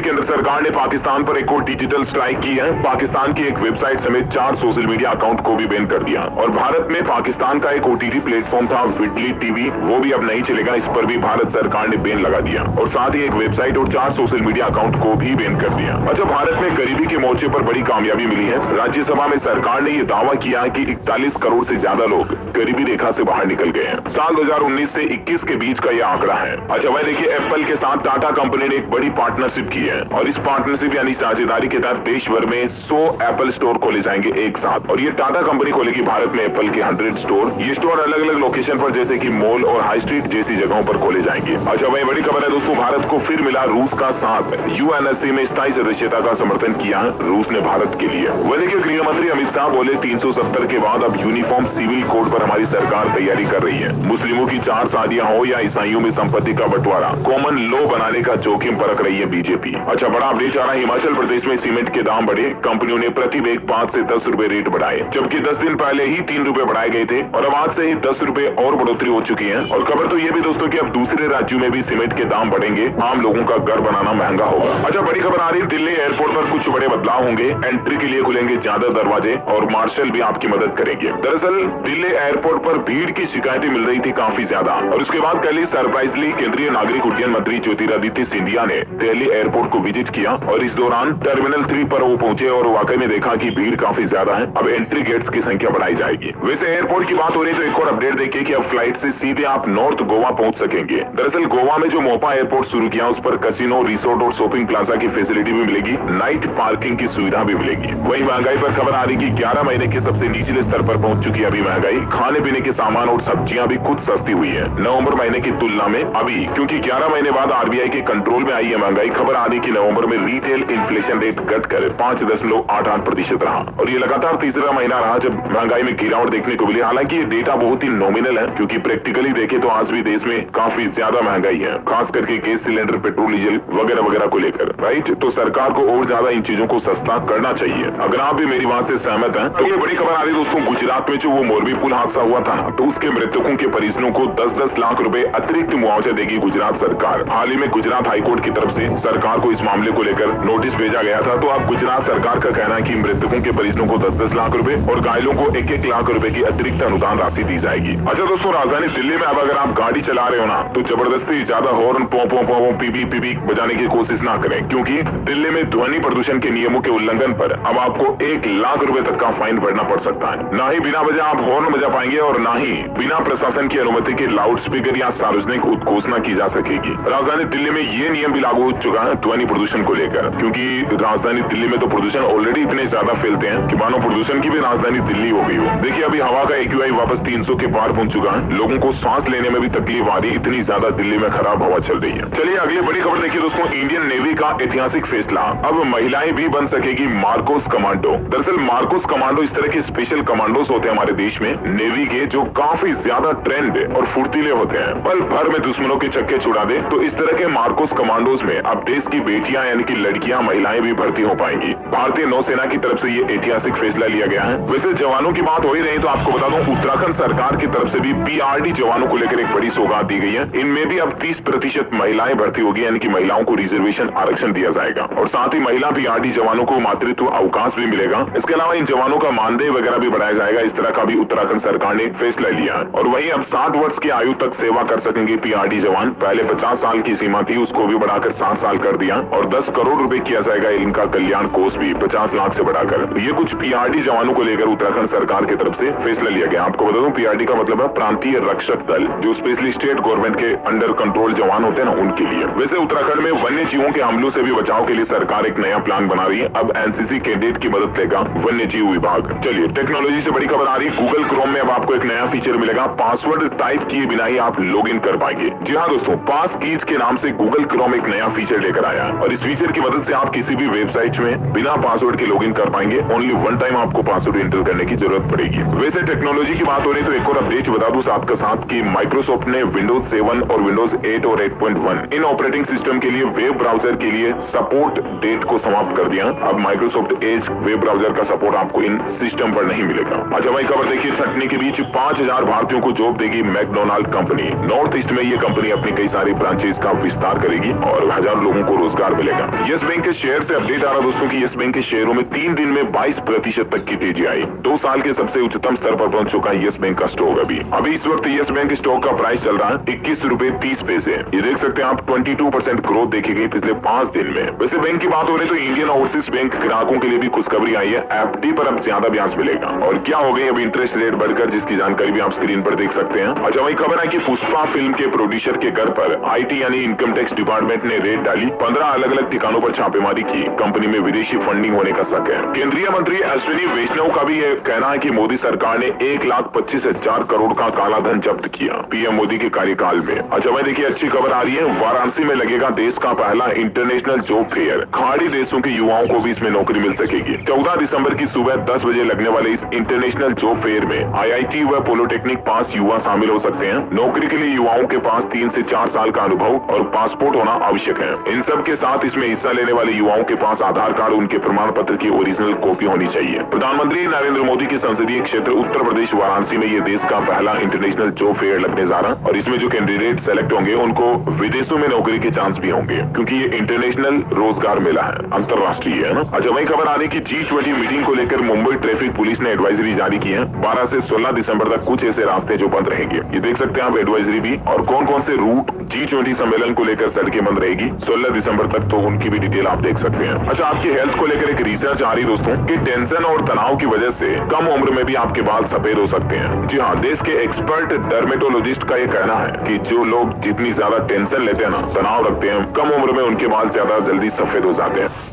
केंद्र सरकार ने पाकिस्तान पर एक और डिजिटल स्ट्राइक की है। पाकिस्तान की एक वेबसाइट समेत 4 सोशल मीडिया अकाउंट को भी बैन कर दिया। और भारत में पाकिस्तान का एक ओटीटी प्लेटफॉर्म था विडली टीवी, वो भी अब नहीं चलेगा। इस पर भी भारत सरकार ने बैन लगा दिया और साथ ही एक वेबसाइट और 4 सोशल मीडिया अकाउंट को भी बैन कर दिया। अच्छा, भारत में गरीबी के मोर्चे पर बड़ी कामयाबी मिली है। राज्यसभा में सरकार ने यह दावा किया कि 41 करोड़ से ज्यादा लोग गरीबी रेखा से बाहर निकल गए हैं। साल 2019 से 21 के बीच का यह आंकड़ा है। अच्छा भाई देखिए, एप्पल के साथ टाटा कंपनी ने एक बड़ी पार्टनरशिप की है और इस पार्टनरशिप यानी साझेदारी के तहत देश भर में 100 एप्पल स्टोर खोले जाएंगे एक साथ। और ये टाटा कंपनी खोलेगी भारत में एप्पल के 100 स्टोर। ये स्टोर अलग अलग लोकेशन पर जैसे कि मॉल और हाई स्ट्रीट जैसी जगहों पर खोले जाएंगे। अच्छा भाई, बड़ी खबर है दोस्तों, भारत को फिर मिला रूस का साथ। यूएनएससी में स्थायी सदस्यता का समर्थन किया रूस ने भारत के लिए। वह देखिए, गृह मंत्री अमित शाह बोले 370 के बाद अब यूनिफॉर्म सिविल कोड पर हमारी सरकार तैयारी कर रही है। मुस्लिमों की 4 शादियां हो या ईसाइयों में संपत्ति का बंटवारा, कॉमन लॉ बनाने का जोखिम परख रही है बीजेपी। अच्छा, बड़ा अपडेट आ रहा है। हिमाचल प्रदेश में सीमेंट के दाम बढ़े। कंपनियों ने प्रति बैग 5 से 10 रुपए रेट बढ़ाए, जबकि 10 दिन पहले ही 3 रुपए बढ़ाए गए थे और अब आज से ही 10 रुपए और बढ़ोतरी हो चुकी है। और खबर तो ये भी दोस्तों कि अब दूसरे राज्यों में भी सीमेंट के दाम बढ़ेंगे। आम लोगों का घर बनाना महंगा होगा। अच्छा, बड़ी खबर आ रही है, दिल्ली एयरपोर्ट पर कुछ बड़े बदलाव होंगे। एंट्री के लिए खुलेंगे ज्यादा दरवाजे और मार्शल भी आपकी मदद करेंगे। दरअसल दिल्ली एयरपोर्ट पर भीड़ की शिकायतें मिल रही थी काफी ज्यादा और उसके बाद कल ही सरप्राइजली केंद्रीय नागरिक उड्डयन मंत्री ज्योतिरादित्य सिंधिया ने दिल्ली एयरपोर्ट को विजिट किया और इस दौरान टर्मिनल 3 पर वो पहुंचे और वाकई में देखा कि भीड़ काफी ज्यादा है। अब एंट्री गेट्स की संख्या बढ़ाई जाएगी। वैसे एयरपोर्ट की बात हो रही है तो एक और अपडेट देखिए कि अब फ्लाइट से सीधे आप नॉर्थ गोवा पहुंच सकेंगे। दरअसल गोवा में जो मोपा एयरपोर्ट शुरू किया उस पर कैसीनो, रिसोर्ट और शॉपिंग प्लाजा की फैसिलिटी भी मिलेगी। नाइट पार्किंग की सुविधा भी मिलेगी। वहीं महंगाई पर खबर आ रही कि 11 महीने के सबसे निचले स्तर पर पहुंच चुकी है अभी महंगाई। खाने पीने के सामान और सब्जियां भी कुछ सस्ती हुई है नवंबर महीने की तुलना में अभी, क्योंकि 11 महीने बाद आरबीआई के कंट्रोल में आई है महंगाई। खबर आ रही कि नवंबर में रिटेल इन्फ्लेशन रेट घटकर 5.88% रहा और ये लगातार तीसरा महीना रहा जब महंगाई में गिरावट देखने को मिली। हालांकि ये डेटा बहुत ही नॉमिनल है, क्योंकि प्रैक्टिकली देखें तो आज भी देश में काफी ज्यादा महंगाई है, खास करके गैस सिलेंडर, पेट्रोल, डीजल वगैरह वगैरह को लेकर। राइट, तो सरकार को और ज्यादा इन चीजों को सस्ता करना चाहिए। अगर आप भी मेरी बात से सहमत हैं तो ये बड़ी खबर आ रही है दोस्तों, गुजरात में जो वो मोरबी पुल हादसा हुआ था ना, तो उसके मृतकों के परिजनों को 10-10 लाख रुपए अतिरिक्त मुआवजा देगी गुजरात सरकार। हाल ही में गुजरात हाईकोर्ट की तरफ से सरकार को इस मामले को लेकर नोटिस भेजा गया था। तो अब गुजरात सरकार का कहना है कि मृतकों के परिजनों को 10-10 लाख रुपए और घायलों को 1-1 लाख रुपए की अतिरिक्त अनुदान राशि दी जाएगी। अच्छा दोस्तों, राजधानी दिल्ली में अब अगर आप गाड़ी चला रहे हो ना तो जबरदस्ती ज्यादा हॉर्न, पो पो पो पीपी पीपी बजाने की कोशिश ना करें, क्योंकि दिल्ली में ध्वनि प्रदूषण के नियमों के उल्लंघन पर अब आपको 1 लाख रुपए तक का फाइन भरना पड़ सकता है। ना ही बिना वजह आप हॉर्न बजा पाएंगे और ना ही बिना प्रशासन की अनुमति के लाउड स्पीकर या सार्वजनिक उद्घोषणा की जा सकेगी। राजधानी दिल्ली में ये नियम भी लागू हो चुका है ध्वनि प्रदूषण को लेकर, क्योंकि राजधानी दिल्ली में तो प्रदूषण ऑलरेडी इतने ज्यादा फैलते हैं कि मानो प्रदूषण की भी राजधानी दिल्ली हो गई हो। देखिए, अभी हवा का AQI वापस 300 के पार पहुंच चुका है। लोगों को सांस लेने में भी तकलीफ आ रही है, इतनी ज्यादा दिल्ली में खराब हवा चल रही है। चलिए अगली बड़ी खबर देखिए दोस्तों, इंडियन नेवी का ऐतिहासिक फैसला, अब महिलाएं भी बन सकेगी मार्कोस कमांडो। दरअसल मार्कोस कमांडो इस तरह के स्पेशल कमांडोज होते हैं हमारे देश में नेवी के, जो काफी ज्यादा ट्रेंड और फुर्तीले होते हैं। पल भर में दुश्मनों के चक्के छुड़ा दे। तो इस तरह के मार्कोस कमांडोज में अब देश की बेटियां यानी कि लड़कियां, महिलाएं भी भर्ती हो पाएंगी। भारतीय नौसेना की तरफ से ये ऐतिहासिक फैसला लिया गया है। वैसे जवानों की बात हो ही रही तो आपको बता दूं, उत्तराखंड सरकार की तरफ से भी PRD जवानों को लेकर एक बड़ी सौगात दी गई है। इनमें भी अब 30% महिलाएं भर्ती होगी, यानी कि महिलाओं को रिजर्वेशन आरक्षण दिया जाएगा और साथ ही महिला PRD जवानों को मातृत्व अवकाश भी मिलेगा। इसके अलावा इन जवानों का मानदेय वगैरह भी बढ़ाया जाएगा। इस तरह का भी उत्तराखंड सरकार ने फैसला लिया है। और वहीं अब 60 वर्ष की आयु तक सेवा कर सकेंगे PRD जवान। पहले 50 साल की सीमा थी, उसको भी बढ़ाकर 60 साल कर दिया और 10 करोड़ रुपए किया जाएगा इनका कल्याण कोष भी 50 लाख से बढ़ाकर। ये कुछ PRD जवानों को लेकर उत्तराखंड सरकार की तरफ से फैसला लिया गया। आपको बता दूं, PRD का मतलब है प्रांतीय रक्षक दल, जो स्पेशली स्टेट गवर्नमेंट के अंडर कंट्रोल जवान होते हैं ना, उनके लिए। वैसे उत्तराखंड में वन्य जीवों के हमलों से भी बचाव के लिए सरकार एक नया प्लान बना रही है। अब NCC कैडेट की मदद लेगा वन्य जीव विभाग। चलिए टेक्नोलॉजी से बड़ी खबर आ रही है, गूगल क्रोम में अब आपको एक नया फीचर मिलेगा। पासवर्ड टाइप किए बिना ही आप लॉग इन कर पाएंगे। जी हाँ दोस्तों, पास कीज के नाम से गूगल क्रोम एक नया फीचर लेकर आया है और इस फीचर की मदद से आप किसी भी वेबसाइट में बिना पासवर्ड के लॉग इन कर पाएंगे। ओनली वन टाइम आपको पासवर्ड एंटर करने की जरूरत पड़ेगी। वैसे टेक्नोलॉजी की बात हो रही तो एक और अपडेट बता दूं साथ का साथ कि माइक्रोसॉफ्ट ने विंडोज 7 और विंडोज 8 और 8.1 इन ऑपरेटिंग सिस्टम के लिए वेब ब्राउजर के लिए सपोर्ट डेट को समाप्त कर दिया। अब माइक्रोसॉफ्ट एज वेब ब्राउजर का सपोर्ट आपको इन सिस्टम पर नहीं मिलेगा। अच्छा भाई, खबर देखिए, छटनी के बीच 5000 भारतीयों को जॉब देगी मैकडोनाल्ड कंपनी। नॉर्थ ईस्ट में ये कंपनी अपनी कई सारी ब्रांचेस का विस्तार करेगी और 1000 लोगों को रोजगार मिलेगा। यस बैंक के शेयर से अपडेट आ रहा दोस्तों कि यस बैंक के शेयरों में 3 दिन में 22% तक की तेजी आई। 2 साल के सबसे उच्चतम स्तर पर पहुंच चुका है यस बैंक का स्टॉक। अभी इस वक्त यस बैंक स्टॉक का प्राइस चल रहा है 21 रुपए 30 पैसे। ये देख सकते हैं आप 22% ग्रोथ देखी गई पिछले 5 दिन में। वैसे बैंक की बात हो रही तो इंडियन ओवरसीज बैंक ग्राहकों के लिए भी खुशखबरी आई है। एफडी पर अब ज्यादा ब्याज मिलेगा। और क्या हो गई अब इंटरेस्ट रेट बढ़कर, जिसकी जानकारी भी आप स्क्रीन पर देख सकते हैं। अच्छा, वही खबर है कि पुष्पा फिल्म के प्रोड्यूसर के घर पर आईटी यानी इनकम टैक्स डिपार्टमेंट ने रेड डाली। 15 अलग अलग ठिकानों पर छापेमारी की। कंपनी में विदेशी फंडिंग होने का शक है। केंद्रीय मंत्री अश्विनी वैष्णव का भी यह कहना है कि मोदी सरकार ने 1,25,000 करोड़ का काला धन जब्त किया पीएम मोदी के कार्यकाल में। अच्छा भाई देखिए, अच्छी खबर आ रही है। वाराणसी में लगेगा देश का पहला इंटरनेशनल जॉब फेयर। खाड़ी देशों के युवाओं को भी इसमें नौकरी मिल सकेगी। 14 दिसंबर की सुबह 10 बजे लगने वाले इस इंटरनेशनल जॉब फेयर में आईआईटी व पॉलिटेक्निक पास युवा शामिल हो सकते हैं। नौकरी के लिए युवाओं के पास 3 से 4 साल का अनुभव और पासपोर्ट होना आवश्यक है। इन सब के साथ इसमें हिस्सा लेने वाले युवाओं के पास आधार कार्ड, उनके प्रमाण पत्र की ओरिजिनल कॉपी होनी चाहिए। प्रधानमंत्री नरेंद्र मोदी के संसदीय क्षेत्र उत्तर प्रदेश वाराणसी में ये देश का पहला इंटरनेशनल जॉब फेयर लगने जा रहा है। और इसमें जो कैंडिडेट सेलेक्ट होंगे उनको विदेशों में नौकरी के चांस भी होंगे, क्योंकि ये इंटरनेशनल रोजगार मेला है, अंतरराष्ट्रीय है ना। अच्छा, वही खबर आ रही कि G20 मीटिंग को लेकर मुंबई ट्रैफिक पुलिस ने एडवाइजरी जारी की है। 12 से 16 दिसंबर तक कुछ ऐसे रास्ते जो बंद रहेंगे। ये देख सकते हैं आप एडवाइजरी भी, और कौन कौन से रूट G20 सम्मेलन को लेकर सड़कें बंद रहेगी 16 दिसंबर तक, तो उनकी भी डिटेल आप देख सकते हैं। अच्छा, आपकी हेल्थ को लेकर एक रिसर्च आ रही दोस्तों कि टेंशन और तनाव की वजह से कम उम्र में भी आपके बाल सफेद हो सकते हैं। जी हाँ, देश के एक्सपर्ट डर्मेटोलॉजिस्ट का ये कहना है कि जो लोग जितनी ज्यादा टेंशन लेते हैं ना, तनाव रखते हैं, कम उम्र में उनके बाल ज्यादा जल्दी सफेद हो जाते हैं।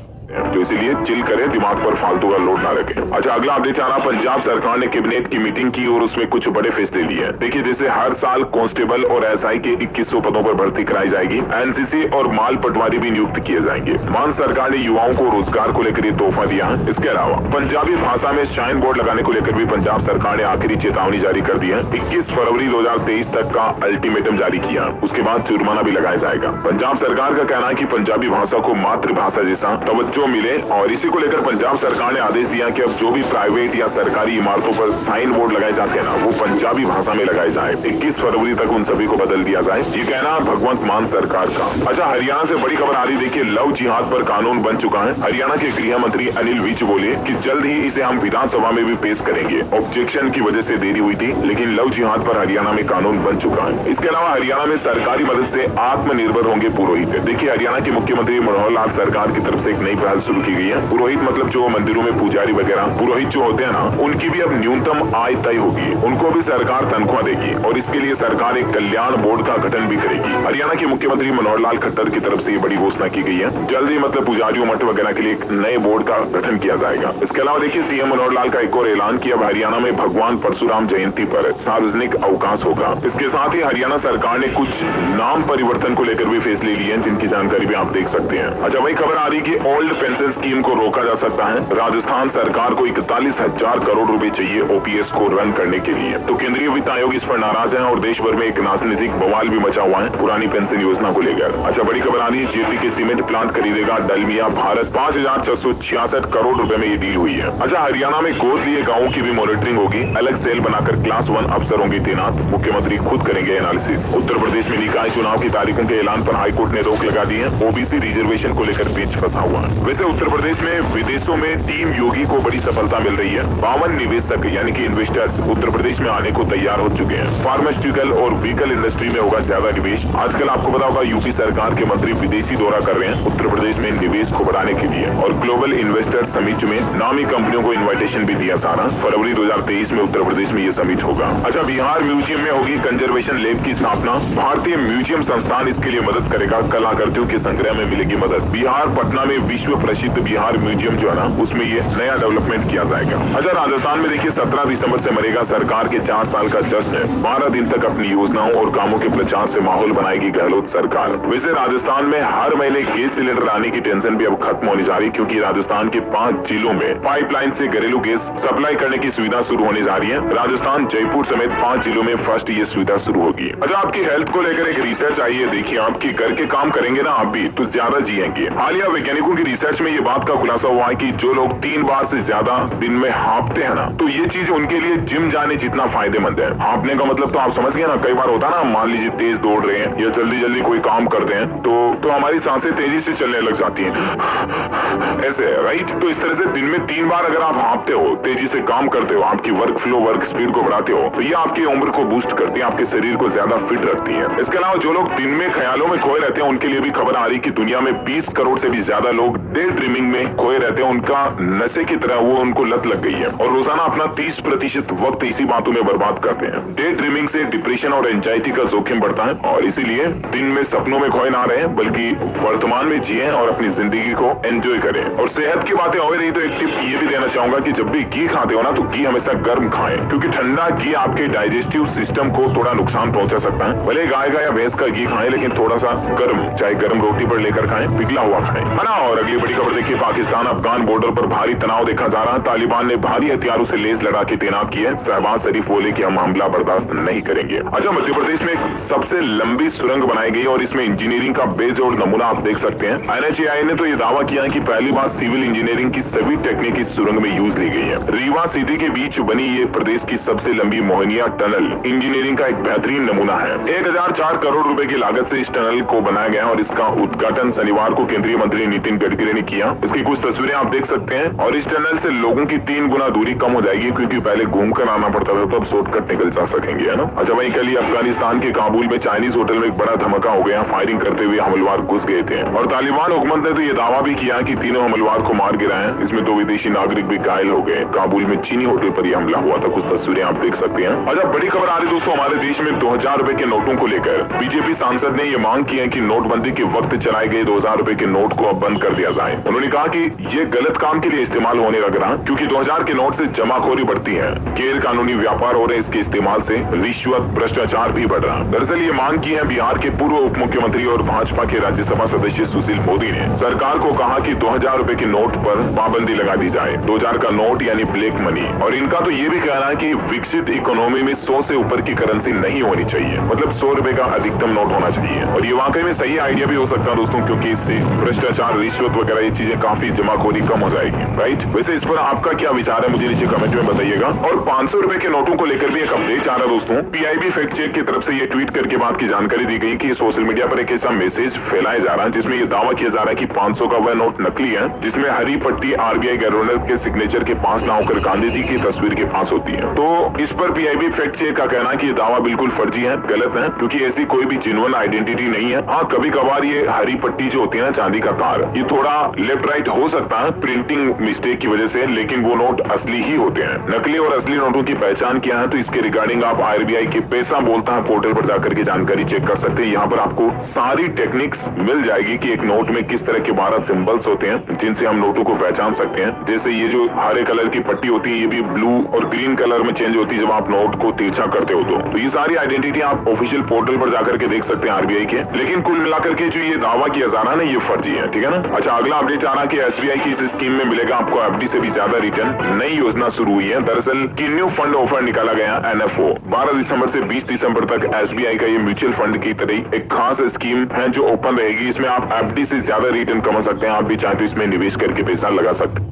तो इसीलिए चिल करें, दिमाग पर फालतू का लोड ना रखें। अच्छा, अगला अपडेट आ रहा, पंजाब सरकार ने कैबिनेट की मीटिंग की और उसमें कुछ बड़े फैसले लिए। देखिए, जैसे हर साल कांस्टेबल और एसआई के 2100 पदों पर भर्ती कराई जाएगी। एनसीसी और माल पटवारी भी नियुक्त किए जाएंगे। मान सरकार ने युवाओं को रोजगार को लेकर ये तोहफा दिया है। इसके अलावा पंजाबी भाषा में साइन बोर्ड लगाने को लेकर भी पंजाब सरकार ने आखिरी चेतावनी जारी कर दी है। 21 फरवरी 2023 तक का अल्टीमेटम जारी किया। उसके बाद जुर्माना भी लगाया जाएगा। पंजाब सरकार का कहना है कि पंजाबी भाषा को मातृभाषा जैसा तवज्जो मिले, और इसी को लेकर पंजाब सरकार ने आदेश दिया कि अब जो भी प्राइवेट या सरकारी इमारतों पर साइन बोर्ड लगाए जाते हैं ना, वो पंजाबी भाषा में लगाए जाए। 21 फरवरी तक उन सभी को बदल दिया जाए। ये कहना भगवंत मान सरकार का। अच्छा, हरियाणा से बड़ी खबर आ रही, देखिए लव जिहाद पर कानून बन चुका है। हरियाणा के गृह मंत्री अनिल विज बोले कि जल्द ही इसे हम विधानसभा में भी पेश करेंगे। ऑब्जेक्शन की वजह से देरी हुई थी, लेकिन लव जिहाद पर हरियाणा में कानून बन चुका है। इसके अलावा हरियाणा में सरकारी मदद से आत्मनिर्भर होंगे पुरोहित। देखिए, हरियाणा के मुख्यमंत्री मनोहर लाल सरकार की तरफ से एक नई पहल शुरू की गई है। पुरोहित मतलब जो मंदिरों में पुजारी वगैरह पुरोहित जो होते हैं ना, उनकी भी अब न्यूनतम आय तय होगी। उनको भी सरकार तनख्वाह देगी, और इसके लिए सरकार एक कल्याण बोर्ड का गठन भी करेगी। हरियाणा के मुख्यमंत्री मनोहर लाल खट्टर की तरफ से ये बड़ी घोषणा की गई है। जल्द ही मतलब पुजारियों मठ वगैरह के लिए एक नए बोर्ड का गठन किया जाएगा। इसके अलावा देखिए, सीएम मनोहर लाल का एक और ऐलान किया, अब हरियाणा में भगवान परशुराम जयंती पर सार्वजनिक अवकाश होगा। इसके साथ ही हरियाणा सरकार ने कुछ नाम परिवर्तन को लेकर भी फैसले लिए हैं, जिनकी जानकारी भी आप देख सकते हैं। अच्छा, वही खबर आ रही कि ओल्ड पेंशन स्कीम को रोका जा सकता है। राजस्थान सरकार को 41,000 करोड़ रुपए चाहिए ओपीएस को रन करने के लिए। तो केंद्रीय वित्त आयोग इस पर नाराज है, और देश भर में एक राजनीतिक बवाल भी मचा हुआ है पुरानी पेंशन योजना को लेकर। अच्छा, बड़ी खबर आ रही है, जेपी के सीमेंट प्लांट खरीदेगा डलमिया भारत। 5,666 करोड़ रुपए में ये डील हुई है। अच्छा, हरियाणा में गोद लिए गाँवों की भी मॉनिटरिंग होगी। अलग सेल बनाकर क्लास 1 अफसर होंगे तैनात। मुख्यमंत्री खुद करेंगे एनालिसिस। उत्तर प्रदेश में निकाय चुनाव की तारीखों के ऐलान पर हाईकोर्ट ने रोक लगा दी है। ओबीसी रिजर्वेशन को लेकर पेच फंसा हुआ है। वैसे उत्तर प्रदेश में विदेशों में टीम योगी को बड़ी सफलता मिल रही है। 52 निवेशक यानी कि इन्वेस्टर्स उत्तर प्रदेश में आने को तैयार हो चुके हैं। फार्मास्यूटिकल और व्हीकल इंडस्ट्री में होगा ज्यादा निवेश। आजकल आपको पता होगा यूपी सरकार के मंत्री विदेशी दौरा कर रहे हैं उत्तर प्रदेश में निवेश को बढ़ाने के लिए, और ग्लोबल इन्वेस्टर समिट में नामी कंपनियों को इन्विटेशन भी दिया जा रहा। फरवरी 2023 में उत्तर प्रदेश में ये समिट होगा। अच्छा, बिहार म्यूजियम में होगी कंजर्वेशन लैब की स्थापना। भारतीय म्यूजियम संस्थान इसके लिए मदद करेगा। कलाकृतियों के संग्रह में मिलेगी मदद। बिहार पटना में विश्व प्रसिद्ध बिहार म्यूजियम जो है ना, उसमें ये नया डेवलपमेंट किया जाएगा। अच्छा, राजस्थान में देखिए 17 दिसंबर से मरेगा सरकार के 4 साल का जश्न है। 12 दिन तक अपनी योजनाओं और कामों के प्रचार से माहौल बनाएगी गहलोत सरकार। वैसे राजस्थान में हर महीने गैस सिलेंडर आने की टेंशन भी अब खत्म होने जा रही, क्योंकि राजस्थान के 5 जिलों में पाइपलाइन से घरेलू गैस सप्लाई करने की सुविधा शुरू होने जा रही है। राजस्थान, जयपुर समेत 5 जिलों में फर्स्ट ये सुविधा शुरू होगी। अच्छा, आपकी हेल्थ को लेकर एक रिसर्च आई है। देखिए, आपके घर के काम करेंगे ना आप भी, तो ज्यादा जिएंगे। हालिया वैज्ञानिकों की रिसर्च में ये बात का खुलासा हुआ है कि जो लोग 3 बार से ज्यादा दिन में हाँपते हैं ना, तो ये चीज उनके लिए जिम जाने जितना फायदेमंद है। हाँपने का मतलब तो आप समझ गए ना, कई बार होता है ना, मान लीजिए तेज दौड़ रहे हैं या जल्दी जल्दी कोई काम करते हैं तो हमारी सांसें तेजी से चलने लग जाती हैं, ऐसे है, राइट। तो इस तरह से दिन में 3 बार अगर आप हाँपते हो, तेजी से काम करते हो, आपकी वर्क फ्लो, वर्क स्पीड को बढ़ाते हो, तो ये आपकी उम्र को बूस्ट करती है, आपके शरीर को ज्यादा फिट रखती है। इसके अलावा जो लोग दिन में ख्यालों में खोए रहते हैं, उनके लिए भी खबर आ रही कि दुनिया में 20 करोड़ से भी ज्यादा लोग डे ड्रीमिंग में खोए रहते हैं। उनका नशे की तरह वो उनको लत लग गई है और रोजाना अपना 30% वक्त इसी बातों में बर्बाद करते हैं। डे ड्रीमिंग से डिप्रेशन और एंजाइटी का जोखिम बढ़ता है और इसीलिए दिन में सपनों में खोए ना रहे, बल्कि वर्तमान में जिए और अपनी जिंदगी को एंजॉय करें। और सेहत की बातें हो रही तो एक टिप ये भी देना चाहूंगा कि जब भी घी खाते हो ना, तो घी हमेशा गर्म खाएं, क्योंकि ठंडा घी आपके डाइजेस्टिव सिस्टम को थोड़ा नुकसान पहुंचा सकता है। भले गाय का या भैंस का घी खाएं, लेकिन थोड़ा सा गर्म, चाहे गर्म रोटी पर लेकर खाएं, पिघला हुआ खाएं, है ना। और अगली बड़ी खबर देखिए, पाकिस्तान अफगान बॉर्डर पर भारी तनाव देखा जा रहा है। तालिबान ने भारी हथियारों से लेस लड़ाके तैनात किए। शहबाज शरीफ बोले कि हम हमला बर्दाश्त नहीं करेंगे। अच्छा, मध्य प्रदेश में सबसे लंबी सुरंग बनाई गई और इसमें इंजीनियरिंग का बेजोड़ नमूना आप देख सकते हैं। NHAI ने तो ये दावा किया है कि पहली बार सिविल इंजीनियरिंग की सभी टेक्निक इस सुरंग में यूज ली गई है। रीवा सीधी के बीच बनी ये प्रदेश की सबसे लंबी मोहनिया टनल इंजीनियरिंग का एक बेहतरीन नमूना है। 1004 करोड़ रुपए की लागत से इस टनल को बनाया गया और इसका उद्घाटन शनिवार को केंद्रीय मंत्री नितिन गडकरी ने किया। इसकी कुछ तस्वीरें आप देख सकते हैं और इस टनल से लोगों की 3 गुना दूरी कम हो जाएगी, क्योंकि पहले घूमकर आना पड़ता था, तो अब शॉर्टकट निकल जा सकेंगे, है ना। अच्छा, वहीं कल अफगानिस्तान के काबुल में चाइनीज होटल में एक बड़ा धमाका हो गया। फायरिंग करते हुए हमलवार घुस गए थे और तालिबान हुकूमत ने तो ये दावा भी किया कि तीनों हमलवार को मार गिराया। इसमें 2 विदेशी नागरिक भी घायल हो गए। काबुल में चीनी होटल पर यह हमला हुआ था। कुछ तस्वीरें आप देख सकते हैं। अच्छा, बड़ी खबर आ रही दोस्तों, हमारे देश में 2000 रुपए के नोटों को लेकर बीजेपी सांसद ने ये मांग की है कि नोटबंदी के वक्त चलाए गए 2000 रुपए के नोट को अब बंद कर दिया जाए। उन्होंने कहा कि ये गलत काम के लिए इस्तेमाल होने लग रहा, क्योंकि 2000 के नोट से जमाखोरी बढ़ती है, गैर कानूनी व्यापार हो रहे, इसके इस्तेमाल से रिश्वत भ्रष्टाचार भी बढ़ रहा। दरअसल ये मांग की है बिहार के पूर्व उप मुख्यमंत्री और भाजपा के राज्यसभा सदस्य सुशील मोदी ने। सरकार को कहा कि 2000 रुपए के नोट पर पाबंदी लगा दी जाए। 2000 का नोट यानी ब्लैक मनी। और इनका तो ये भी कहना है कि विकसित इकोनॉमी में 100 से ऊपर की करेंसी नहीं होनी चाहिए, मतलब 100 रुपए का अधिकतम नोट होना चाहिए। और ये वाकई में सही आइडिया भी हो सकता है दोस्तों, क्योंकि इससे भ्रष्टाचार, रिश्वत वगैरह ये चीजें काफी जमाखोरी कम हो जाएगी, राइट। वैसे इस पर आपका क्या विचार है, मुझे नीचे कमेंट में बताइएगा। और 500 रुपए के नोटों को लेकर भी एक अपडेट आ रहा है दोस्तों। PIB फैक्ट चेक की तरफ से ये ट्वीट करके बात की जानकारी दी गई कि सोशल मीडिया पर एक ऐसा मैसेज फैलाया जा रहा है जिसमें ये दावा किया जा रहा है कि 500 का वह नोट नकली है जिसमें हरी पट्टी RBI गवर्नर के सिग्नेचर के पास ना होकर गांधी जी की तस्वीर के पास होती है। तो इस पर PIB फैक्ट चेक का कहना है कि ये दावा बिल्कुल फर्जी है, गलत है, क्योंकि ऐसी कोई भी जेन्युइन आइडेंटिटी नहीं है। हाँ, कभी कभार ये हरी पट्टी जो होती है ना, चांदी का तार, ये थोड़ा लेफ्ट राइट हो सकता है प्रिंटिंग मिस्टेक की वजह से, लेकिन वो नोट असली ही होते हैं। नकली और असली नोटों की पहचान क्या है, तो इसके रिगार्डिंग आप RBI के पैसा बोलता है पोर्टल पर जाकर के जानकारी चेक कर सकते हैं। यहाँ पर आपको सारी टेक्निक्स मिल जाएगी कि एक नोट में किस तरह के 12 सिंबल्स होते हैं जिनसे हम नोटों को पहचान सकते हैं। जैसे ये जो हरे कलर की पट्टी होती है, ये भी ब्लू और ग्रीन कलर में चेंज होती है जब आप नोट को तिरछा करते हो। तो ये सारी आइडेंटिटी आप ऑफिशियल पोर्टल पर जाकर के देख सकते हैं RBI के। लेकिन कुल मिलाकर के जो ये दावा किया जा रहा है ना, ये फर्जी है, ठीक है ना। अच्छा, अगला अपडेट आ रहा है कि SBI की इस स्कीम में मिलेगा आपको FD से भी ज्यादा रिटर्न। नई योजना शुरू हुई है। दरअसल किन्यू फंड ऑफर निकाला गया NFO। 12 दिसंबर से 20 दिसंबर तक SBI का ये म्यूचुअल फंड की तरह एक खास स्कीम है जो ओपन रहेगी। इसमें आप FD से ज्यादा रिटर्न कमा सकते हैं। आप भी चाहे तो इसमें निवेश करके पैसा लगा सकते हैं।